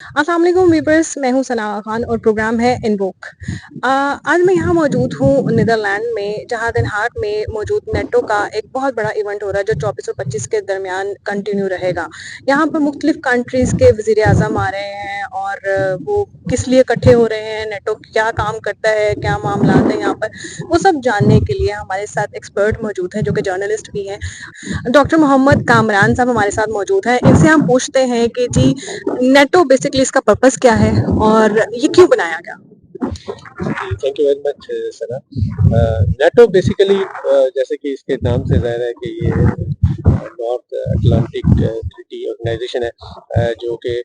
अस्सलाम वालेकुम वीवर्स, मैं हूं सना खान और प्रोग्राम है इनवोक। आज मैं यहाँ मौजूद हूँ नीदरलैंड में, जहाँ den हाग में मौजूद नेटो का एक बहुत बड़ा इवेंट हो रहा है जो 24 और 25 के दरमियान कंटिन्यू रहेगा। यहाँ पर मुख्तलिफ कंट्रीज के वजीर आजम आ रहे हैं और वो किस लिए इकट्ठे हो रहे हैं, नेटो क्या काम करता है, क्या मामला है यहाँ पर, वो सब जानने के लिए हमारे साथ एक्सपर्ट मौजूद हैं जो कि जर्नलिस्ट भी हैं। डॉक्टर मोहम्मद कामरान साहब हमारे साथ मौजूद हैं। इनसे हम पूछते हैं कि जी, नेटो बेसिकली इसका पर्पस क्या है और ये क्यों बनाया गया? जी, thank you very much Sana. NATO basically जैसे कि इसके नाम से ज़ाहिर है कि ये नॉर्थ अटलांटिक ट्रीटी ऑर्गेनाइजेशन है, जो कि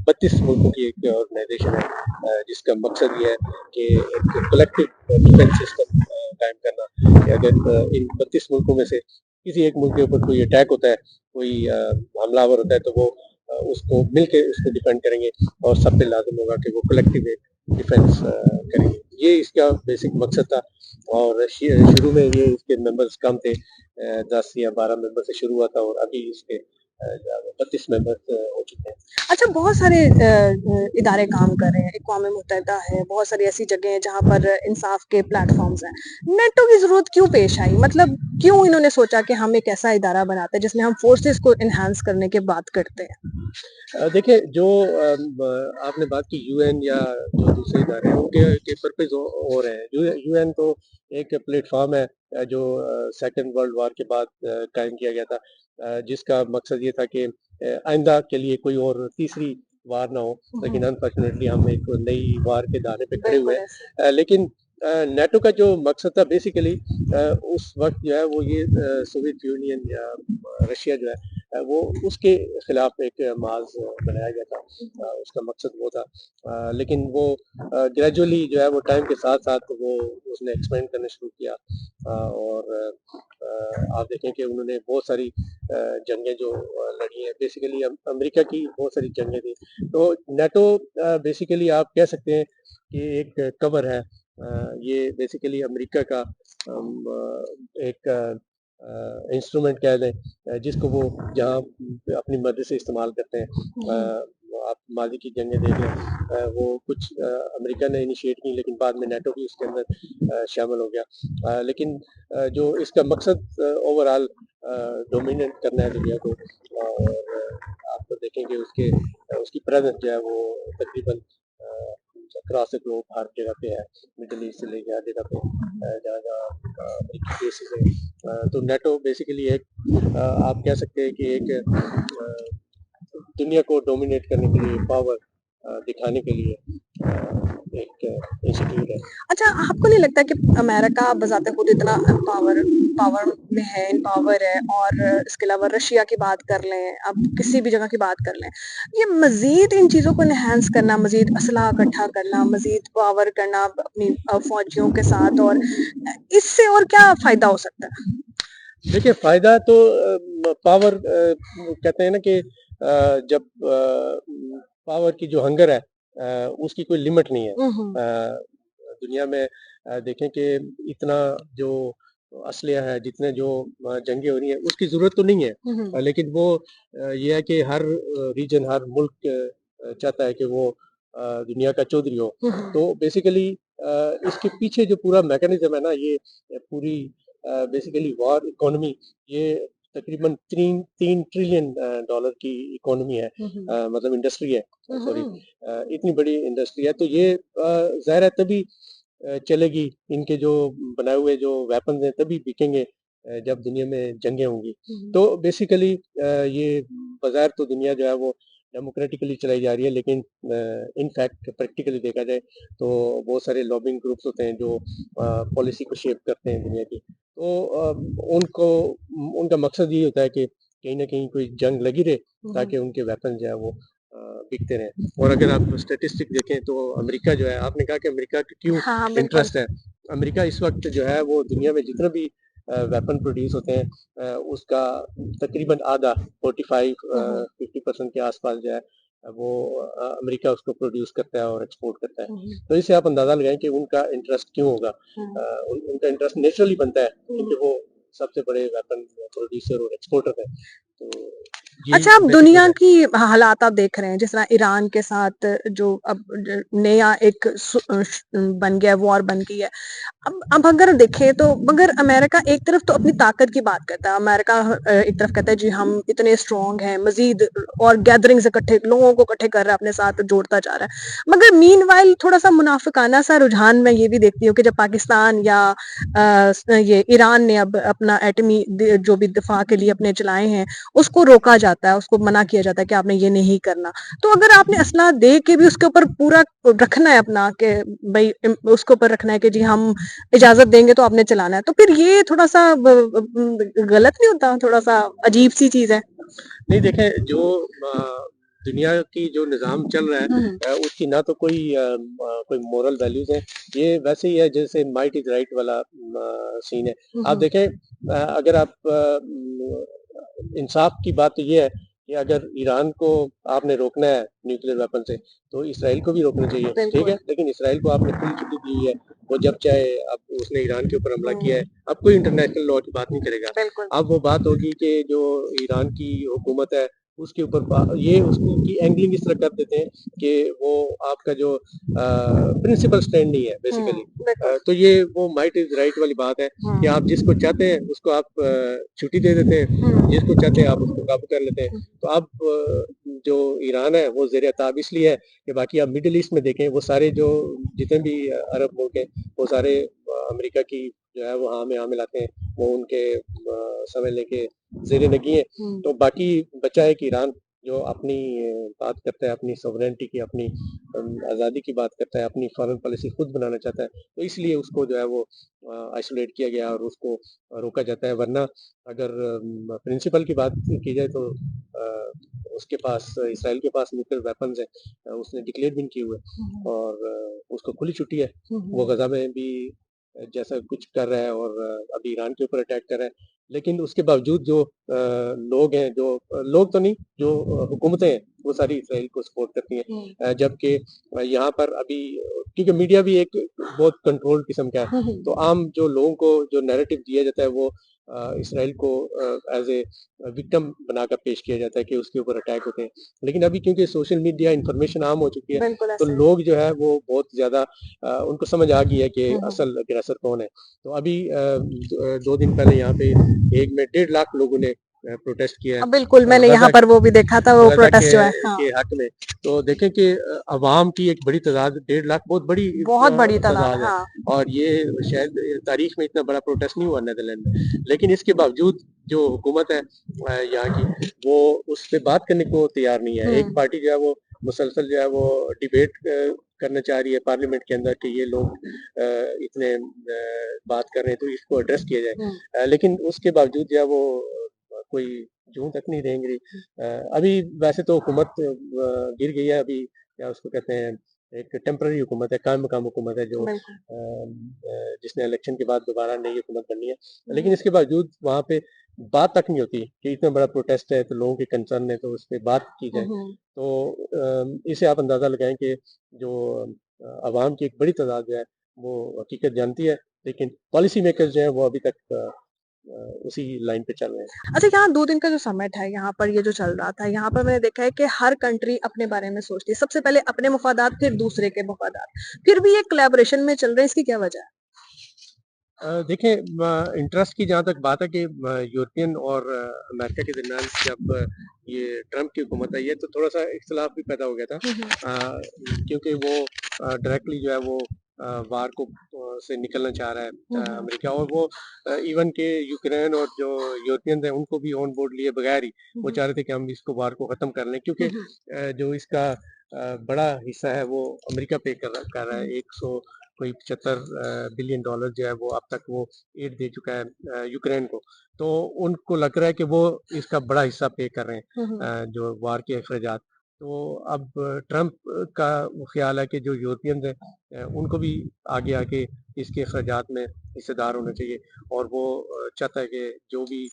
32 मुल्कों की एक ऑर्गेनाइजेशन है, जिसका मकसद ये है कि एक कलेक्टिव डिफेंस सिस्टम कायम करना, कि अगर इन 32 मुल्कों में से किसी एक मुल्क के ऊपर कोई अटैक होता है, कोई हमलावर होता है, तो वो उसको मिलके उसको डिफेंड करेंगे और सब पे लाजिम होगा कि वो कलेक्टिव डिफेंस करेंगे। ये इसका बेसिक मकसद था। और शुरू में ये इसके मेंबर्स कम थे, 10 या 12 मेंबर से शुरू हुआ था और अभी इसके 32 मेंबर्स हो चुके हैं। अच्छा, बहुत सारे इदारे काम कर रहे हैं, अक़वाम मुत्तहिदा है, बहुत सारी ऐसी जगह हैं जहाँ पर इंसाफ के प्लेटफॉर्म्स हैं। नेटो की जरूरत क्यों पेश आई? मतलब क्यों इन्होंने सोचा कि हम एक ऐसा इदारा बनाते हैं जिसमें हम फोर्सेस को इनहांस करने की बात करते हैं? देखिए, जो आपने बात की यूएन या जो दूसरे इदारे हैं, उनके पर्पज़ हो रहे हैं। यूएन तो एक प्लेटफ़ॉर्म है, जो सेकंड वर्ल्ड वॉर के बाद कायम किया गया था, जिसका मकसद ये था कि आइंदा के लिए कोई और तीसरी वार ना हो। लेकिन अनफॉर्चुनेटली हम एक नई वार के दायरे पे खड़े हुए हैं। लेकिन नेटो का जो मकसद था बेसिकली, उस वक़्त जो है वो ये सोवियत यूनियन या रशिया जो है, वो उसके खिलाफ एक माज बनाया गया था। उसका मकसद वो था। लेकिन वो ग्रेजुअली जो है वो टाइम के साथ साथ वो उसने एक्सपेंड करना शुरू किया। और आप देखें कि उन्होंने बहुत सारी जंगें जो लड़ी हैं, बेसिकली अमेरिका की बहुत सारी जंगें थी। तो नेटो बेसिकली आप कह सकते हैं कि एक कवर है। ये बेसिकली अमेरिका का एक इंस्ट्रूमेंट कह लें, जिसको वो जहाँ अपनी मर्जी से इस्तेमाल करते हैं। आप माजी की जंगें देख लें, वो कुछ अमेरिका ने इनिशिएट की, लेकिन बाद में नेटो भी उसके अंदर शामिल हो गया। लेकिन जो इसका मकसद ओवरऑल डोमिनेट करना है दुनिया को। और आप तो देखेंगे उसकी प्रेजेंस जो है वो तकरीबन अक्रॉस द ग्लोब हर जगह पे है, मिडल ईस्ट से लेके हर जगह पे, जहाँ जहाँ अमेरिकी बेसिस है। तो नेटो बेसिकली एक आप कह सकते हैं कि एक दुनिया को डोमिनेट करने के लिए, पावर दिखाने के लिए एक इंस्टीट्यूट है। अच्छा, आपको नहीं लगता कि अमेरिका बजाते खुद इतना पावर पावर में है, पावर है, और इसके अलावा रशिया की बात कर लें, अब किसी भी जगह की बात कर लें, ये मजीद इन चीजों को एनहांस करना, मजीद असला इकट्ठा करना, मजीद पावर करना अपनी फौजियों के साथ, और इससे और क्या फायदा हो सकता है? देखिए, फ़ायदा तो पावर कहते हैं ना कि जब पावर की जो हंगर है, उसकी कोई लिमिट नहीं है। दुनिया में देखें कि इतना जो असलिया है, जितने जो जंगें हो रही हैं, उसकी ज़रूरत तो नहीं है। लेकिन वो ये है कि हर रीजन, हर मुल्क चाहता है कि वो दुनिया का चौधरी हो। तो बेसिकली इसके पीछे जो पूरा मैकेनिज़्म है ना, ये पूरी बेसिकली वॉर इकोनॉमी, ये तकरीबन 3 ट्रिलियन डॉलर की इकोनॉमी है, मतलब इंडस्ट्री है, सॉरी, इतनी बड़ी इंडस्ट्री है। तो ये ज़ाहिर है तभी चलेगी, इनके जो बनाए हुए जो वेपन्स हैं तभी बिकेंगे जब दुनिया में जंगें होंगी। तो बेसिकली ये बाज़ार तो दुनिया जो है वो डेमोक्रेटिकली चलाई जा रही है, लेकिन इन फैक्ट प्रैक्टिकली देखा जाए तो बहुत सारे लॉबिंग ग्रुप्स होते हैं जो पॉलिसी को शेप करते हैं दुनिया की। तो उनको उनका मकसद यही होता है कि कहीं न कहीं कोई जंग लगी रहे, ताकि उनके वेपन जो है वो बिकते रहें। और अगर आप स्टैटिस्टिक देखें तो अमेरिका जो है, आपने कहा कि अमेरिका का क्यों हाँ, बिल्कुल। इंटरेस्ट है। अमेरिका इस वक़्त जो है वो दुनिया में जितना भी वेपन प्रोड्यूस होते हैं, उसका तकरीबन आधा 45 50% के आस-पास जो है वो अमेरिका उसको प्रोड्यूस करता है और एक्सपोर्ट करता है। तो इससे आप अंदाज़ा लगाएँ कि उनका इंटरेस्ट क्यों होगा। उनका इंटरेस्ट नेचुरली बनता है, क्योंकि वो सबसे बड़े वेपन प्रोड्यूसर और एक्सपोर्टर है। तो अच्छा, यही अब बेसिक दुनिया वजह है। की हालात आप देख रहे हैं, जिस तरह ईरान के साथ जो अब नया एक बन गया, वॉर बन गई है। अब अगर देखें तो मगर अमेरिका एक तरफ तो अपनी ताकत की बात करता है। अमेरिका एक तरफ कहता है जी हम इतने स्ट्रांग हैं, मजीद और गैदरिंग्स इकट्ठे लोगों को इकट्ठे कर रहा है, अपने साथ जोड़ता जा रहा है। मगर मीनवाइल थोड़ा सा मुनाफिकाना सा रुझान मैं ये भी देखती हूँ कि जब पाकिस्तान या ये ईरान ने अब अपना एटमी जो भी दिफा के लिए अपने चलाए हैं, उसको रोका जाता है, उसको मना किया जाता है कि आपने ये नहीं करना। तो अगर आपने असला दे के भी उसके ऊपर पूरा रखना है अपना कि भाई उसके ऊपर रखना है कि जी हम इजाजत देंगे तो आपने चलाना है, तो फिर ये थोड़ा सा गलत नहीं होता, थोड़ा सा अजीब सी चीज है। नहीं देखें, जो दुनिया की जो निज़ाम चल रहा है, उसकी ना तो कोई मोरल वैल्यूज है। ये वैसे ही है जैसे माइट इज राइट वाला सीन है। आप देखें, अगर आप इंसाफ की बात तो ये है कि अगर ईरान को आपने रोकना है न्यूक्लियर वेपन से, तो इसराइल को भी रोकना चाहिए, ठीक बिल्कुल। है। लेकिन इसराइल को आपने खुली छुट्टी दी हुई है, वो जब चाहे, अब उसने ईरान के ऊपर हमला किया है, अब कोई इंटरनेशनल लॉ की बात नहीं करेगा। बिल्कुल। अब वो बात होगी कि जो ईरान की हुकूमत है, उसके ऊपर ये उसकी एंगलिंग इस तरह कर देते हैं कि वो आपका जो प्रिंसिपल स्टैंड नहीं है बेसिकली। बिल्कुल। तो ये वो माइट इज राइट वाली बात है कि आप जिसको चाहते हैं उसको आप छुट्टी दे देते हैं, जिसको चाहते हैं आप उसको काबू कर लेते हैं। तो अब जो ईरान है वो जेर ताब इसलिए है कि बाकी आप मिडिल ईस्ट में देखें, वो सारे जो जितने भी अरब मुल्क हैं, वो सारे अमेरिका की जो है वो हाँ में हाँ मिलाते हैं, वो उनके समझ लें कि जेर नगी है। तो बाकी बचा है कि ईरान जो अपनी बात करता है, अपनी सॉवरेनिटी की, अपनी आज़ादी की बात करता है, अपनी फॉरेन पॉलिसी खुद बनाना चाहता है, तो इसलिए उसको जो है वो आइसोलेट किया गया और उसको रोका जाता है। वरना अगर प्रिंसिपल की बात की जाए तो उसके पास, इसराइल के पास न्यूक्लियर वेपन्स है, उसने डिक्लेयर भी नहीं किए हुए, और उसको खुली छुट्टी है। वो गजा में भी जैसा कुछ कर रहा है, और अभी ईरान के ऊपर अटैक कर रहा है। लेकिन उसके बावजूद जो लोग हैं, जो लोग तो नहीं, जो हुकूमतें हैं, वो सारी इसराइल को सपोर्ट करती हैं। जबकि यहाँ पर अभी, क्योंकि मीडिया भी एक बहुत कंट्रोल्ड किस्म का है, तो आम जो लोगों को जो नैरेटिव दिया जाता है, वो इसराइल को एज ए विक्टिम बनाकर पेश किया जाता है कि उसके ऊपर अटैक होते हैं। लेकिन अभी क्योंकि सोशल मीडिया इंफॉर्मेशन आम हो चुकी है, बिल्कुल तो ऐसे है। लोग जो है वो बहुत ज़्यादा उनको समझ आ गई है कि असल अग्रेसर कौन है। तो अभी 2 दिन पहले यहाँ पे एक में 1.5 लाख लोगों ने प्रोटेस्ट किया है अब बिल्कुल मैंने यहाँ गजा पर वो भी देखा था, वो गजा प्रोटेस्ट जो है। हाँ, के हक में। तो देखें कि अवाम की एक बड़ी तादाद, 1.5 लाख बहुत बड़ी बहुत बड़ी तादाद है। तादाद है। हाँ। और ये शायद तारीख में इतना बड़ा प्रोटेस्ट नहीं हुआ नेदरलैंड में। लेकिन इसके बावजूद जो हुकूमत है यहाँ की, वो उस पर बात करने को तैयार नहीं है। एक पार्टी जो है वो मुसलसल जो है वो डिबेट करना चाह रही है पार्लियामेंट के अंदर कि ये लोग इतने बात कर रहे हैं तो इसको एड्रेस किया जाए। लेकिन उसके बावजूद जो है वो कोई जूं तक नहीं रहेंगे। अभी वैसे तो हुकूमत गिर गई है। अभी क्या उसको कहते हैं, एक टेम्पररी हुकूमत है, कायम मकाम हुकूमत है, जो बिल्कुल। जिसने इलेक्शन के बाद दोबारा नई हुकूमत बननी है। लेकिन इसके बावजूद वहाँ पे बात तक नहीं होती कि इतना बड़ा प्रोटेस्ट है तो लोगों के कंसर्न है तो उस पर बात की जाए। तो इसे आप अंदाज़ा लगाएं कि जो आवाम की एक बड़ी तादाद जो है वो हकीकत जानती है, लेकिन पॉलिसी मेकर्स जो है वो अभी तक उसी लाइन पे चल रहे हैं। अच्छा, यहाँ 2 दिन का जो समिट है, यहाँ पर ये जो चल रहा था, यहाँ पर मैंने देखा है कि हर कंट्री अपने बारे में सोचती है। सबसे पहले अपने मफादात, फिर दूसरे के मफादात। फिर भी ये कोलैबोरेशन में चल रहे हैं, इसकी क्या वजह है? देखें, इंटरेस्ट की जहाँ तक बात है कि यूरोपियन और अमेरिका के दरमियान जब ये ट्रम्प की हुकूमत आई है, तो थोड़ा सा इख्तलाफ भी पैदा हो गया था। क्योंकि वो डायरेक्टली जो है वो वार को से निकलना चाह रहा है अमेरिका, और वो इवन के यूक्रेन और जो यूरोपियन हैं उनको भी ऑन बोर्ड लिए बगैर ही वो चाह रहे थे कि हम इसको वार को ख़त्म कर लें, क्योंकि जो इसका बड़ा हिस्सा है वो अमेरिका पे कर रहा है। 100 कोई 75 बिलियन डॉलर जो है वो अब तक वो एड दे चुका है यूक्रेन को। तो उनको लग रहा है कि वो इसका बड़ा हिस्सा पे कर रहे हैं जो वार के अखराजात। तो अब ट्रम्प का ख्याल है कि जो यूरोपियंस हैं उनको भी आगे आके इसके अखराजात में हिस्सेदार होना चाहिए, और वो चाहता है कि जो भी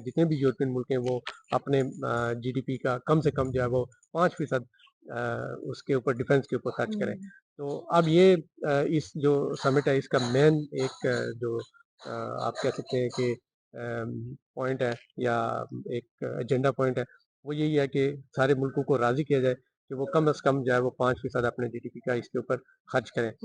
जितने भी यूरोपियन मुल्क हैं वो अपने जीडीपी का कम से कम जो है वो 5% उसके ऊपर डिफेंस के ऊपर खर्च करें। तो अब ये इस जो समिट है इसका मेन एक जो आप कह सकते हैं कि पॉइंट है या एक एजेंडा पॉइंट है, वो यही है कि सारे मुल्कों को राज़ी किया जाए कि वो कम से कम जो है वो 5% अपने जीडीपी का इसके ऊपर खर्च करें।